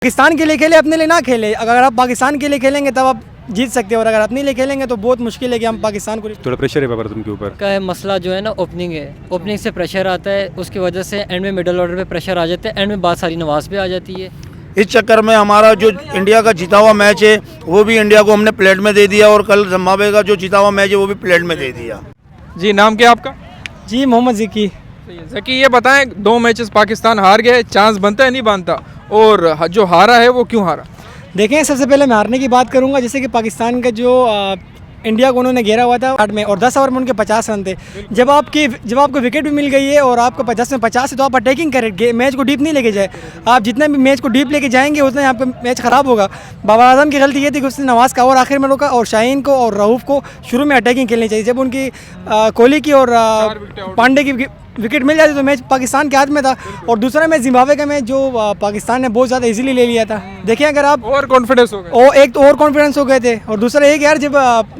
पाकिस्तान के लिए खेले, अपने लिए ना खेले। अगर आप पाकिस्तान के लिए खेलेंगे तब आप जीत सकते हो, और अगर अपने लिए खेलेंगे तो बहुत मुश्किल है कि हम पाकिस्तान को। थोड़ा प्रेशर है बाबर तुमके ऊपर का मसला जो है ना ओपनिंग है, ओपनिंग से प्रेशर आता है, उसकी वजह से एंड में मिडल ऑर्डर पे प्रेशर आ जाता है, एंड में बात सारी नवाज पे आ जाती है। इस चक्कर में हमारा जो इंडिया का जीता हुआ मैच है वो भी इंडिया को हमने प्लेट में दे दिया, और कल जिम्बाब्वे का जो जीता हुआ मैच है वो भी प्लेट में दे दिया। जी, नाम क्या आपका? जी मोहम्मद ज़की। ज़की, ये बताएं, 2 मैचेस पाकिस्तान हार गए, चांस बनता है नहीं बनता, और जो हारा है वो क्यों हारा? देखें, सबसे पहले मैं हारने की बात करूंगा। जैसे कि पाकिस्तान का जो इंडिया को उन्होंने घेरा हुआ था 8 में, और 10 ओवर में उनके 50 रन थे। जब आपको विकेट भी मिल गई है और आपको 50 में 50 है तो आप अटैकिंग करें, मैच को डीप नहीं लेके जाए। आप जितना भी मैच को डीप लेके जाएंगे उतना आपका मैच ख़राब होगा। बाबर आजम की गलती ये थी कि उसने नवाज़ का ओवर आखिर में रोका, और शाहीन को और रऊफ़ को शुरू में अटैकिंग खेलनी चाहिए। जब उनकी कोहली की और पांडे की विकेट मिल जाती तो मैच पाकिस्तान के हाथ में था। और दूसरा मैच जिम्बाब्वे का मैच जो पाकिस्तान ने बहुत ज़्यादा इजीली ले लिया था। देखिए, अगर आप ओवर कॉन्फिडेंस हो गए, एक तो ओवर कॉन्फिडेंस हो गए थे, और दूसरा एक यार, जब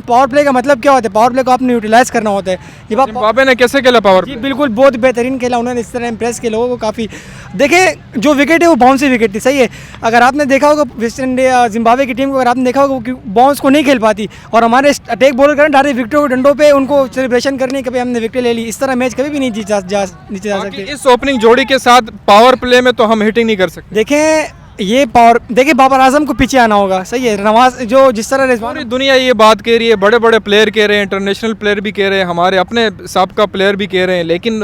पावर प्ले का मतलब क्या होता है, पावर प्ले को आपने यूटिलाइज करना होता है। जब आप जिम्बाब्वे ने कैसे खेला पावर जी प्ले? बिल्कुल बहुत बेहतरीन खेला उन्होंने, इस तरह इम्प्रेस किया लोगों को काफ़ी। देखें, जो विकेट है वो बाउंसी विकेट थी, सही है। अगर आपने देखा होगा वेस्ट इंडिया जिम्बाब्वे की टीम को, अगर आपने देखा होगा कि बाउंस को नहीं खेल पाती, और हमारे अटैक बॉलर करें डायरेक्ट विकेटों के डंडों पे उनको सेलिब्रेशन करनी, कभी हमने विकेट ले ली। इस तरह मैच कभी भी नहीं नीचे जा सकते। इस ओपनिंग जोड़ी के साथ पावर प्ले में तो हम हिटिंग नहीं कर सकते। देखिए बाबर आजम को पीछे आना होगा, सही है। नवाज जो जिस तरह पूरी दुनिया ये बात कह रही है, बड़े बड़े प्लेयर कह रहे हैं, इंटरनेशनल प्लेयर भी कह रहे हैं, हमारे अपने साबका प्लेयर भी कह रहे हैं, लेकिन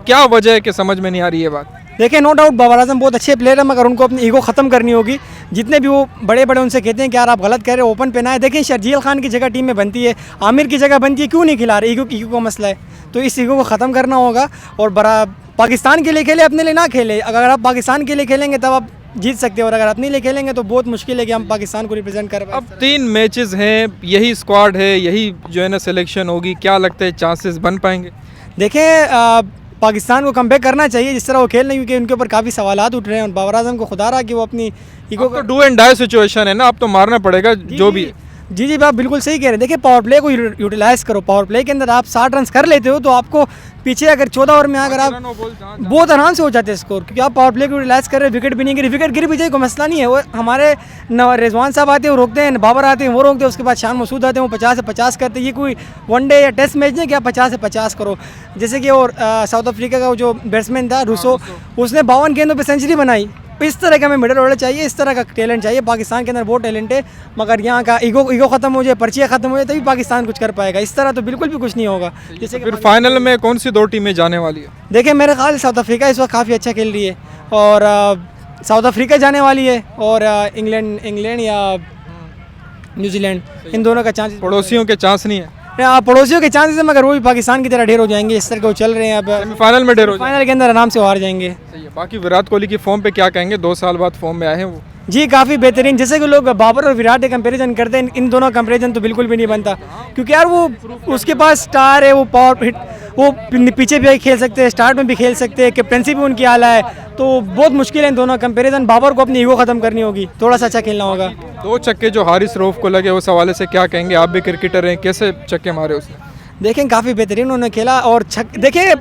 क्या वजह है कि समझ में नहीं आ रही है बात? देखिए, नो डाउट बाबर आजम बहुत अच्छे प्लेयर हैं, मगर उनको अपनी ईगो ख़त्म करनी होगी। जितने भी वो बड़े बड़े उनसे कहते हैं कि यार आप गलत कह रहे हो, ओपन पे ना है। देखिए, शर्जील खान की जगह टीम में बनती है, आमिर की जगह बनती है, क्यों नहीं खिला रहे? ईगो का मसला है, तो इस ईगो को ख़त्म करना होगा। और बड़ा पाकिस्तान के लिए खेले, अपने लिए ना खेले। अगर आप पाकिस्तान के लिए खेलेंगे तब आप जीत सकते हो, और अगर अपने लिए खेलेंगे तो बहुत मुश्किल है कि हम पाकिस्तान को रिप्रेजेंट कर पाए। अब 3 मैचेस हैं, यही स्क्वाड है, यही जो है ना सिलेक्शन होगी, क्या लगता है चांसेस बन पाएंगे? देखें, पाकिस्तान को कमबैक करना चाहिए जिस तरह वो खेल रहे हैं, क्योंकि उनके ऊपर काफ़ी सवालात उठ रहे हैं। और बाबर आजम को खुदा रहा कि वो अपनी ईगो तो डू एंड डाई सिचुएशन है ना, अब तो मारना पड़ेगा जो भी। जी आप बिल्कुल सही कह रहे हैं। देखिए, पावर प्ले को यूटिलाइज करो। पावर प्ले के अंदर आप 60 रन कर लेते हो तो आपको पीछे अगर 14 ओवर में अगर आप बहुत आराम से हो जाते हैं स्कोर, क्योंकि आप पावर प्ले को यूटिलाइज कर रहे हैं। विकेट भी नहीं गिरी, विकेट गिर भी जाए कोई मसला नहीं है। वो हमारे रिजवान साहब आते हैं वो रोकते हैं, बाबर आते हैं वो रोकते हैं, उसके बाद शान मसूद आते हैं वो 50 से 50 करते हैं। ये कोई वनडे या टेस्ट मैच नहीं कि आप 50 से 50 करो। जैसे कि और साउथ अफ्रीका का जो बैट्समैन था रूसो, उसने 52 गेंदों पर सेंचुरी बनाई। इस तरह का हमें मिडल ऑर्डर चाहिए, इस तरह का टैलेंट चाहिए। पाकिस्तान के अंदर बहुत टैलेंट है, मगर यहाँ का ईगो ख़त्म हो जाए, पर्चियाँ ख़त्म हो जाए, तभी पाकिस्तान कुछ कर पाएगा। इस तरह तो बिल्कुल भी कुछ नहीं होगा। जैसे फिर फाइनल में कौन सी 2 टीमें जाने वाली है? देखिए, मेरे ख्याल साउथ अफ्रीका इस वक्त काफ़ी अच्छा खेल रही है, और साउथ अफ्रीका जाने वाली है, और इंग्लैंड या न्यूजीलैंड, इन दोनों का चांस। पड़ोसियों के चांस नहीं है? पड़ोसियों के चांसेस है, मगर वो भी पाकिस्तान की तरह ढेर हो जाएंगे। इस तरह के वो चल रहे हैं। अब फाइनल में ढेर हो फाइनल के अंदर आराम से हार जाएंगे। सही है। बाकी विराट कोहली की फॉर्म पे क्या कहेंगे? 2 साल बाद फॉर्म में आए हैं वो। जी काफ़ी बेहतरीन। जैसे कि लोग बाबर और विराट के कंपैरिजन करते हैं, इन दोनों कंपैरिजन तो बिल्कुल भी नहीं बनता, क्योंकि यार वो उसके पास स्टार है, वो पावर हिट, वो पीछे भी खेल सकते हैं, स्टार्ट में भी खेल सकते हैं, कैप्टनसी भी उनकी आला है, तो बहुत मुश्किल है इन दोनों कंपैरिजन। बाबर को अपनी ईगो ख़त्म करनी होगी, थोड़ा सा अच्छा खेलना होगा। 2 छक्के जो हारिस रऊफ को लगे, उस हवाले से क्या कहेंगे? आप भी क्रिकेटर हैं, कैसे छक्के मारे उसने? देखें, काफ़ी बेहतरीन उन्होंने खेला, और देखें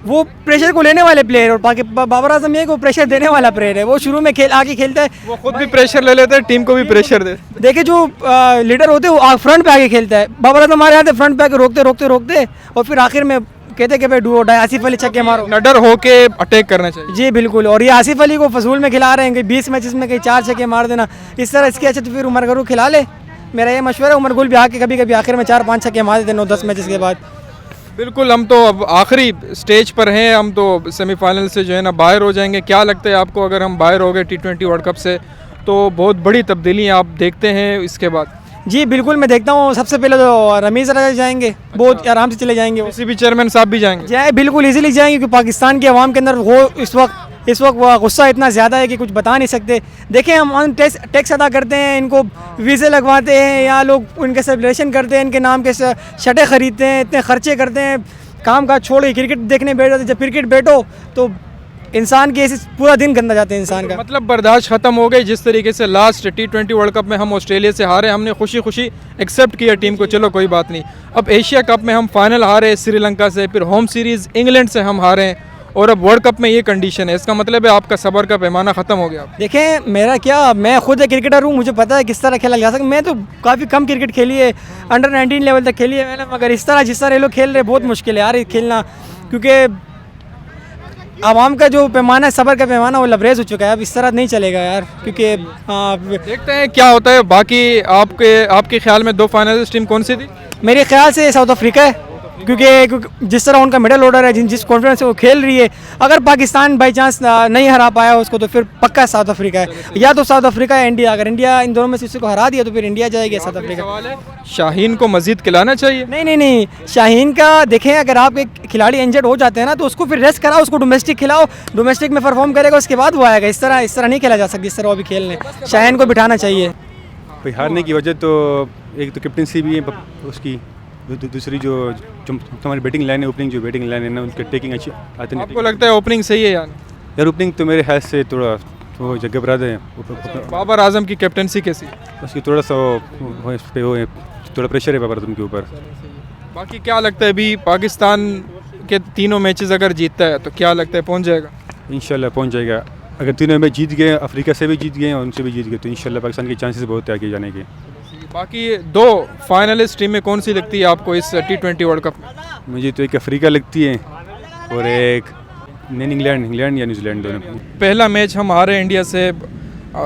वो प्रेशर को लेने वाले प्लेयर, और बाबर आजम ये को प्रेशर देने वाला प्लेयर है। वो शुरू में आके खेलता है, वो खुद भी प्रेशर ले लेते हैं, टीम को भी प्रेशर दे। देखिए, जो लीडर होते हैं वो फ्रंट पे आके खेलता है। बाबर आजम हमारे आते फ्रंट पे आके रोकते, और फिर आखिर में कहते कि भाई डू और डाई, आसिफ अली छक्के मारो, नडर होके अटैक करना चाहिए। जी बिल्कुल। और ये आसिफ अली को फजूल में खिला रहे हैं कि 20 मैचेस में कहीं 4 छक्के मार देना, इस तरह इसके अच्छा तो फिर उमर गुल खिला ले। मेरा ये मशवरा है, उमर गुल भी आके कभी कभी आखिर में 4-5 छक्के मार देते 9-10 मैचेस के बाद। बिल्कुल, हम तो अब आखिरी स्टेज पर हैं, हम तो सेमीफाइनल से जो है ना बाहर हो जाएंगे। क्या लगता है आपको, अगर हम बाहर हो गए T20 वर्ल्ड कप से तो बहुत बड़ी तब्दीलियाँ आप देखते हैं इसके बाद? जी बिल्कुल, मैं देखता हूँ। सबसे पहले तो रमीज़ राजा जाएंगे, बहुत आराम से चले जाएंगे। किसी भी चेयरमैन साहब भी जाएंगे? जाए बिल्कुल इजीली जाएंगे, क्योंकि पाकिस्तान के अवाम के अंदर वो इस वक्त गुस्सा इतना ज़्यादा है कि कुछ बता नहीं सकते। देखें, हम टैक्स अदा करते हैं, इनको वीज़े लगवाते हैं, यहाँ लोग उनके सेलिब्रेशन करते हैं, इनके नाम के शर्टें ख़रीदते हैं, इतने ख़र्चे करते हैं, काम काज छोड़ के क्रिकेट देखने बैठ जाते। जब क्रिकेट बैठो तो इंसान के ऐसे पूरा दिन गंदा जाता है इंसान का। मतलब बर्दाश्त ख़त्म हो गई। जिस तरीके से लास्ट T20 वर्ल्ड कप में हम ऑस्ट्रेलिया से हारे, हमने खुशी खुशी एक्सेप्ट किया टीम को, चलो कोई बात नहीं। अब एशिया कप में हम फाइनल हारे श्रीलंका से, फिर होम सीरीज़ इंग्लैंड से हम हारे, और अब वर्ल्ड कप में ये कंडीशन है, इसका मतलब है आपका सब्र का पैमाना ख़त्म हो गया। देखें मेरा क्या, मैं खुद एक क्रिकेटर हूँ, मुझे पता है किस तरह खेला जा सकता है। मैं तो काफ़ी कम क्रिकेट खेली है, अंडर 19 लेवल तक खेली है मैंने, मगर इस तरह जिस तरह ये लोग खेल रहे बहुत मुश्किल है यार ये खेलना, क्योंकि आवाम का जो पैमाना है, सब्र का पैमाना, वो लबरेज हो चुका है। अब इस तरह नहीं चलेगा यार, क्योंकि देखते हैं क्या होता है। बाकी आपके ख्याल में 2 फाइनलिस्ट टीम कौन सी थी? मेरे ख्याल से साउथ अफ्रीका है, क्योंकि जिस तरह उनका मिडल ऑर्डर है, जिस कॉन्फिडेंस से वो खेल रही है, अगर पाकिस्तान बाई चांस नहीं हरा पाया उसको तो फिर पक्का साउथ अफ्रीका है, या तो साउथ अफ्रीका या इंडिया। अगर इंडिया इन दोनों में से किसी को हरा दिया तो फिर इंडिया जाएगी, साउथ अफ्रीका। शाहीन को मजीद खिलाना चाहिए? नहीं, शाहीन का देखें, अगर आप एक खिलाड़ी इंजर्ड हो जाते हैं ना तो उसको फिर रेस्ट कराओ, उसको डोमेस्टिक खिलाओ, डोमेस्टिक में परफॉर्म करेगा उसके बाद वो आएगा। इस तरह नहीं खेला जा सकता जिस तरह वो भी खेल रहे। शाहीन को बिठाना चाहिए। भाई हारने की वजह तो एक तो कैप्टनसी भी है उसकी, दूसरी जो हमारी बैटिंग लाइन है, ओपनिंग जो बैटिंग लाइन है ना, उनकी टेकिंग अच्छी आती नहीं। आपको लगता है ओपनिंग सही है यार? ओपनिंग तो मेरे ख्याल से थोड़ा वो जगह बराद है। बाबर आजम की कैप्टनसी कैसी? उसकी थोड़ा सा वो थोड़ा प्रेशर है बाबर आजम के ऊपर। बाकी क्या लगता है अभी पाकिस्तान के तीनों मैचेस अगर जीतता है तो क्या लगता है पहुंच जाएगा? इंशाल्लाह पहुंच जाएगा। अगर तीनों मैच जीत गए, अफ्रीका से भी जीत गए और उनसे भी जीत गए, तो इंशाल्लाह पाकिस्तान के चांसेस बहुत है आगे जाने के। बाकी 2 फाइनलिस्ट टीमें कौन सी लगती है आपको इस T20 वर्ल्ड कप में? मुझे तो एक अफ्रीका लगती है और एक इंग्लैंड या न्यूजीलैंड, दोनों। पहला मैच हम हारे इंडिया से,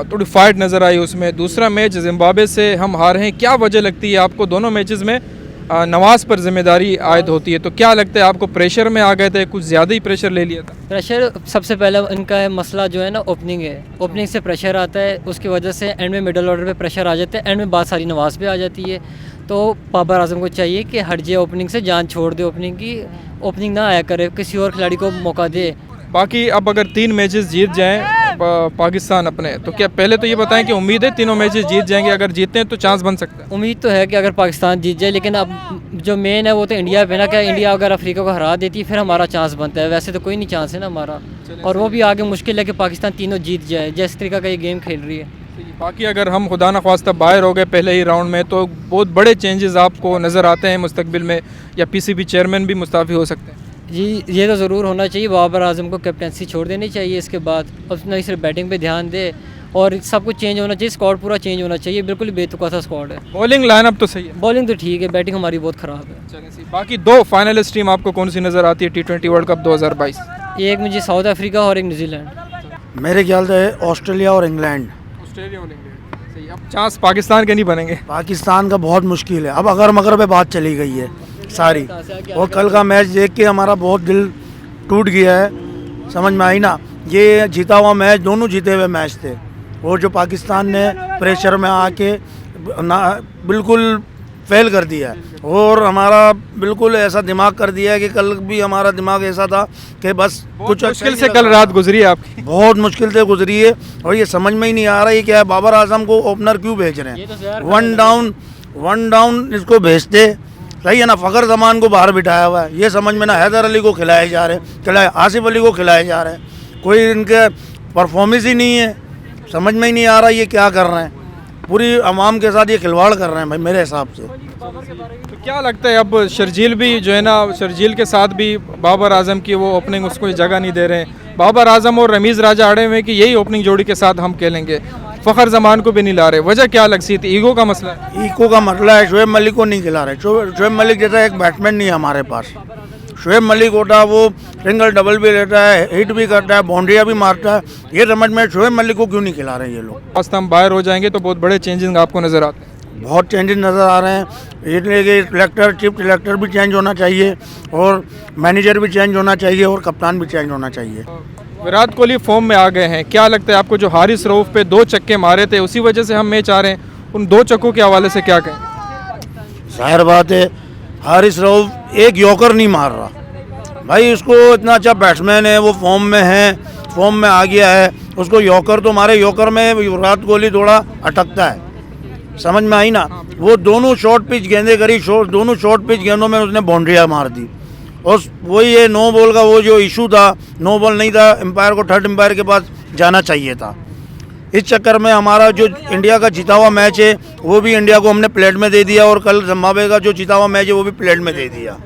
थोड़ी फाइट नज़र आई उसमें। दूसरा मैच जिम्बाब्वे से हम हारे हैं। क्या वजह लगती है आपको? दोनों मैचेस में नवाज़ पर जिम्मेदारी आयद होती है, तो क्या लगता है आपको प्रेशर में आ गए थे, कुछ ज़्यादा ही प्रेशर ले लिया था? प्रेशर सबसे पहला इनका मसला जो है ना ओपनिंग है, ओपनिंग से प्रेशर आता है, उसकी वजह से एंड में मिडल ऑर्डर पे प्रेशर आ जाता है, एंड में बात सारी नवाज़ पे आ जाती है। तो बाबर आजम को चाहिए कि हट जाए ओपनिंग से, जान छोड़ दे ओपनिंग की, ओपनिंग ना आया करे, किसी और खिलाड़ी को मौका दे। बाकी अब अगर 3 मैचेस जीत जाएं पाकिस्तान अपने, तो क्या पहले तो ये बताएं कि उम्मीद है तीनों मैचेस जीत जाएंगे? अगर जीतते हैं तो चांस बन सकता है? उम्मीद तो है कि अगर पाकिस्तान जीत जाए, लेकिन अब जो मेन है वो तो इंडिया पे ना, क्या इंडिया अगर अफ्रीका को हरा देती है फिर हमारा चांस बनता है, वैसे तो कोई नहीं चांस है ना हमारा। और वो भी आगे मुश्किल है कि पाकिस्तान तीनों जीत जाए, जिस तरीका का ये गेम खेल रही है। बाकी अगर हम खुदा न ख्वास्ता बाहर हो गए पहले ही राउंड में, तो बहुत बड़े चेंजेस आपको नज़र आते हैं मुस्तकबिल में, या PCB चेयरमैन भी मुस्ताफ़ी हो सकते हैं? जी ये तो ज़रूर होना चाहिए। बाबर आजम को कैप्टनसी छोड़ देनी चाहिए, इसके बाद उसने सिर्फ बैटिंग पे ध्यान दे और सब कुछ चेंज होना चाहिए, स्क्वाड पूरा चेंज होना चाहिए। बिल्कुल बेतुका सा स्क्वाड है। बॉलिंग लाइनअप तो सही है? बॉलिंग तो ठीक है, बैटिंग हमारी बहुत ख़राब है। चलें सी। बाकी 2 फाइनलिस्ट टीम आपको कौन सी नज़र आती है T20 वर्ल्ड कप 2022? एक मुझे साउथ अफ्रीका और एक न्यूजीलैंड। मेरे ख्याल से ऑस्ट्रेलिया और इंग्लैंड। ऑस्ट्रेलिया और इंग्लैंड सही। अब चांस पाकिस्तान के नहीं बनेंगे? पाकिस्तान का बहुत मुश्किल है, अब अगर मगर पे बात चली गई है सारी, और कल का मैच देख के हमारा बहुत दिल टूट गया है, समझ में आई ना। ये जीता हुआ मैच, दोनों जीते हुए मैच थे, और जो पाकिस्तान ने प्रेशर में आके ना बिल्कुल फेल कर दिया है, और हमारा बिल्कुल ऐसा दिमाग कर दिया है कि कल भी हमारा दिमाग ऐसा था कि बस कुछ मुश्किल से कल रात गुजरी है आपकी? बहुत मुश्किल से गुजरी है, और ये समझ में ही नहीं आ रहा है क्या है, बाबर आजम को ओपनर क्यों भेज रहे हैं? वन डाउन इसको भेजते, सही है ना। फ़खर जमान को बाहर बिठाया हुआ है, ये समझ में ना हैदर अली को खिलाए जा रहे हैं, आसिफ अली को खिलाए जा रहे हैं, कोई इनके परफॉर्मेंस ही नहीं है, समझ में ही नहीं आ रहा ये क्या कर रहे हैं। पूरी आवाम के साथ ये खिलवाड़ कर रहे हैं भाई मेरे हिसाब से। तो क्या लगता है अब शर्जील भी जो है ना, शर्जील के साथ भी बाबर आजम की वो ओपनिंग उसको जगह नहीं दे रहे हैं। बाबर आजम और रमीज़ राजा अड़े हुए कि यही ओपनिंग जोड़ी के साथ हम खेलेंगे, फ़खर जमान को भी नहीं ला रहे। वजह क्या लगती थी? ईगो का मसला है? ईगो का मसला है, शोएब मलिक को नहीं खिला रहे। शोएब मलिक जैसा एक बैट्समैन नहीं है हमारे पास। शोएब मलिक होता वो सिंगल डबल भी लेता है, हिट भी करता है, बाउंड्रियाँ भी मारता है, ये समझ में शोएब मलिक को क्यों नहीं खिला रहे ये लोग? बस हम बाहर हो जाएंगे तो बहुत बड़े चेंजेस आपको नज़र आते हैं? बहुत चेंजेस नज़र आ रहे हैं, इसलिए सिलेक्टर चीफ सिलेक्टर भी चेंज होना चाहिए, और मैनेजर भी चेंज होना चाहिए, और कप्तान भी चेंज होना चाहिए। विराट कोहली फॉर्म में आ गए हैं, क्या लगता है आपको? जो हारिस रऊफ पे 2 छक्के मारे थे उसी वजह से हम मैच आ रहे हैं, उन 2 छक्कों के हवाले से क्या कहें? जाहिर बात है हारिस रऊफ एक यॉर्कर नहीं मार रहा भाई, उसको इतना अच्छा बैट्समैन है, वो फॉर्म में है, फॉर्म में आ गया है, उसको यॉर्कर तो मारे, यॉर्कर में विराट कोहली थोड़ा अटकता है, समझ में आई ना। वो दोनों शॉर्ट पिच गेंदें करी, दोनों शॉर्ट पिच गेंदों में उसने बाउंड्रियाँ मार दी, और वही है नो बॉल का वो जो इशू था, नो बॉल नहीं था, एम्पायर को थर्ड एम्पायर के पास जाना चाहिए था। इस चक्कर में हमारा जो इंडिया का जीता हुआ मैच है वो भी इंडिया को हमने प्लेट में दे दिया, और कल जिम्बाब्वे का जो जीता हुआ मैच है वो भी प्लेट में दे दिया।